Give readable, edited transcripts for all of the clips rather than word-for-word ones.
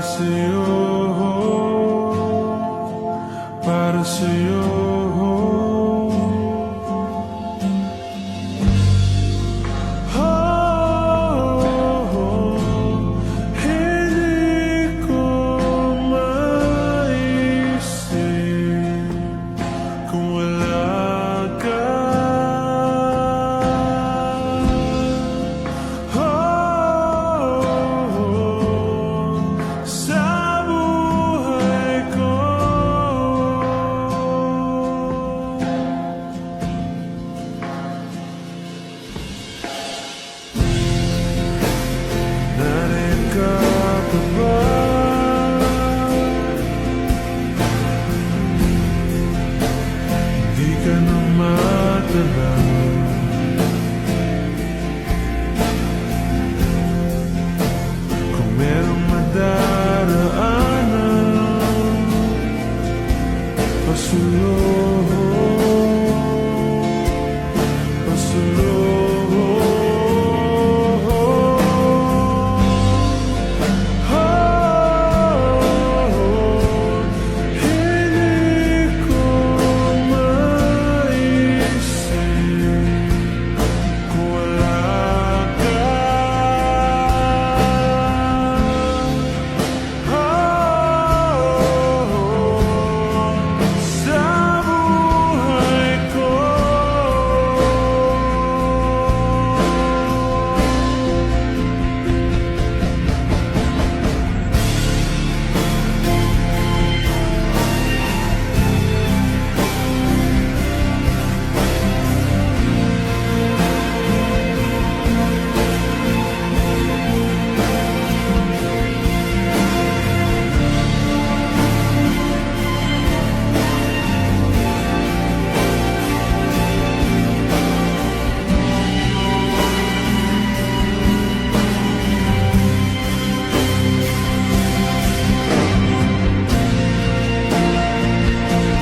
sa'yo, para sa'yo. Hindi ko maisip kung wala ka. Sa buhay ko. Narin ka pa ba? Di ka na matalaw. Kung merong madaraanan, pasulong, pasulong. Hindi ko maisip kung wala ka. Sa buhay ko.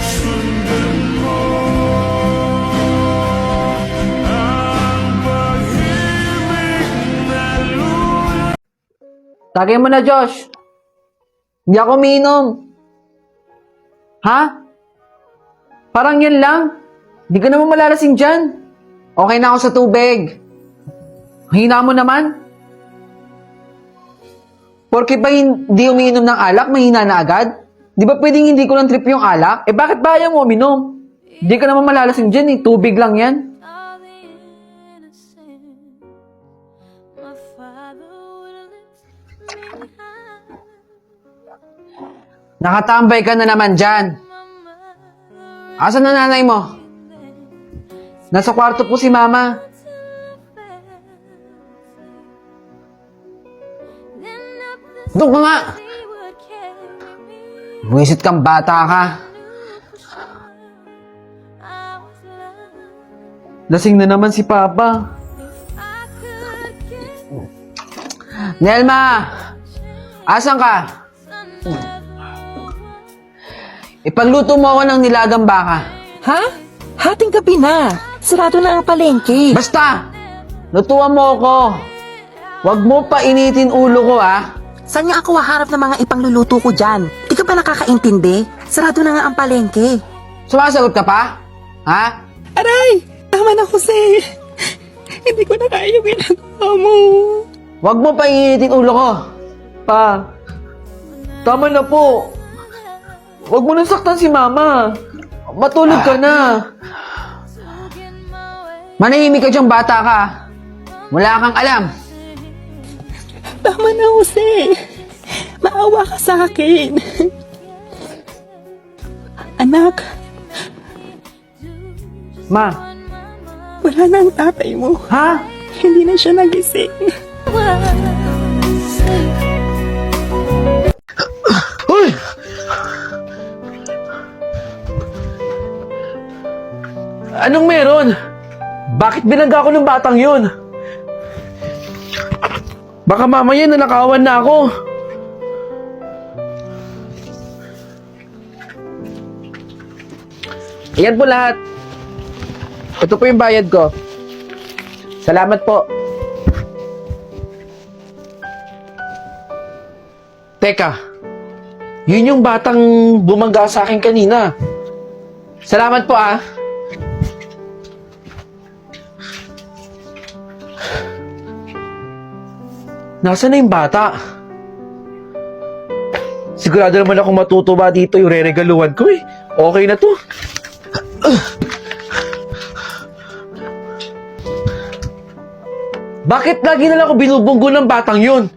Sundan mo ang pag-ibig na lunas. Tagay mo na, Josh. Hindi ako umiinom. Ha? Parang yan lang. Hindi ka naman malalasing dyan. Okay na ako sa tubig. Hina mo naman. Porke ba hindi umiinom ng alak, mahina na agad? Di ba pwedeng hindi ko lang trip yung alak? Eh bakit ba ayaw mo uminom? Hindi ka naman malalasing dyan eh. Tubig lang yan. All the innocent, my father would lift me high. Nakatambay ka na naman dyan. Asan na nanay mo? Nasa kwarto po si mama. Doon ka nga! Buwisit kang bata ka. Lasing na naman si Papa. Nelma! Asan ka? Ipagluto mo ako ng nilagang baka. Ha? Hating gabi na. Sarado na ang palengke. Basta! Lutuan mo ako. Huwag mo pa initin ulo ko, ha? Saan nga ako haharap ng mga ipangluluto ko dyan? Di ka ba nakakaintindi? Sarado na nga ang palengke. Sumasagot ka pa? Ha? Aray! Tama na, Jose. Hindi ko na kaya yung ginagawa mo. Huwag mo pa initin ulo ko. Pa, tama na po. Huwag mo nang saktan si Mama. Matulog ka na. Manahimik ka diyang bata ka. Wala kang alam. Tama na, Jose. Maawa ka sa akin. Anak, Ma, wala na ang tatay mo. ha? Hindi na siya nagising. Uy! Anong meron? Bakit binangga ko ng batang yun? Baka mamaya nanakawan na ako. Ayan po lahat. Ito po yung bayad ko. Salamat po. Teka, Yun yung batang bumangga sa akin kanina. Salamat po ah. Nasaan na yung bata? Sigurado naman ako matutuwa dito yung re-regaluhan ko eh. Okay na to. Bakit lagi na lang ako binubunggo ng batang yun?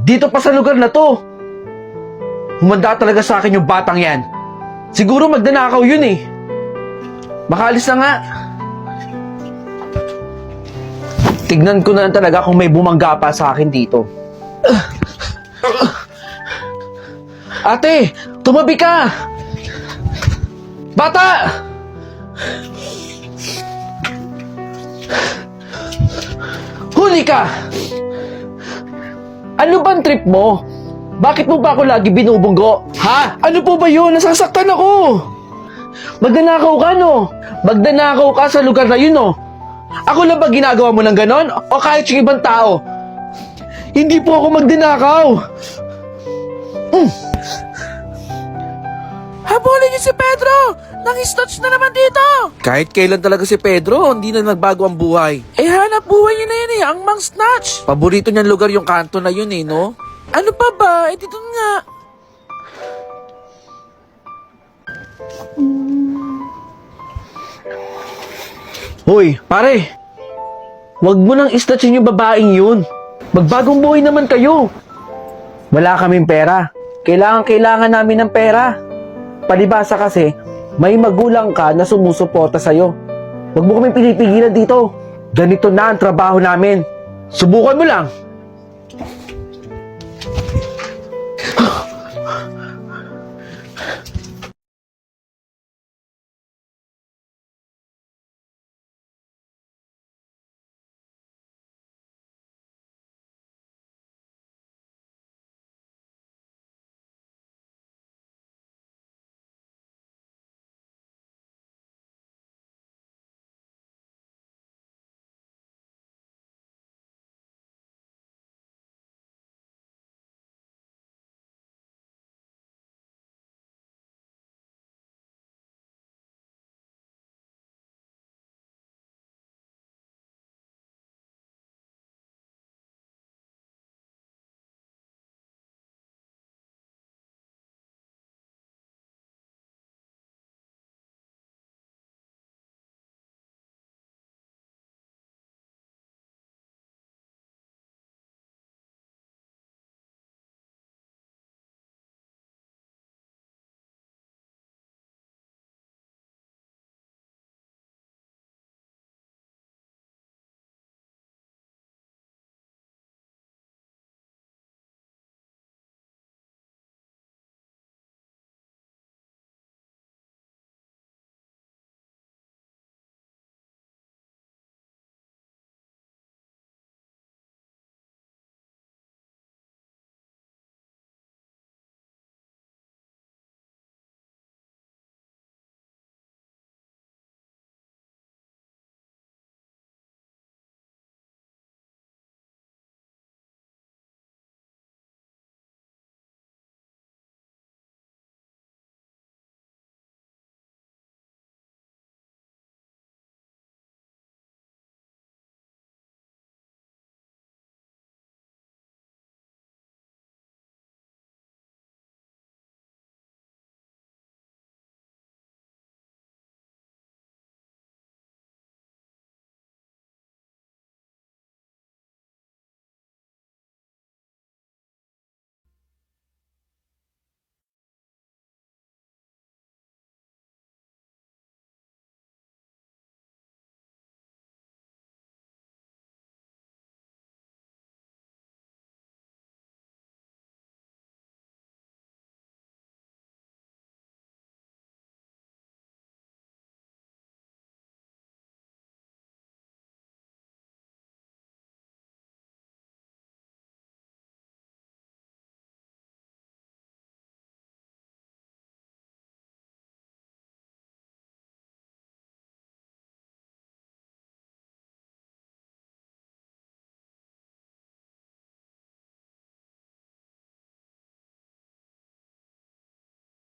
Dito pa sa lugar na to. Humanda talaga sa akin yung batang yan. Siguro magdanakaw yun eh. Makaalis na nga. Tignan ko na lang talaga kung may bumangga pa sa akin dito. Ate, tumabi ka! Bata! Huli ka! Ano bang trip mo? Bakit mo pa ako lagi binubunggo? Ha? Ano po ba yun? Nasasaktan ako! Magdanakaw ka, no? Magdanakaw ka sa lugar na yun, no? Ako lang ba ginagawa mo ng ganon? O kahit yung ibang tao? Hindi po ako magdanakaw! Habulin niyo si Pedro! Nang-stotch na naman dito! Kahit kailan talaga si Pedro, hindi na nagbago ang buhay. Eh hanap buhay niyo na yun eh, ang mang-snatch! Paborito niyang lugar yung kanto na yun eh, no? Ano pa ba? Eh dito nga! Hoy, pare! Huwag mo nang istatsin yung babaeng yun. Magbagong buhay naman kayo. Wala kaming pera. Kailangan namin ng pera. Palibasa kasi, may magulang ka na sumusuporta sa'yo. Huwag mo kami pinipigilan dito. Ganito na ang trabaho namin. Subukan mo lang.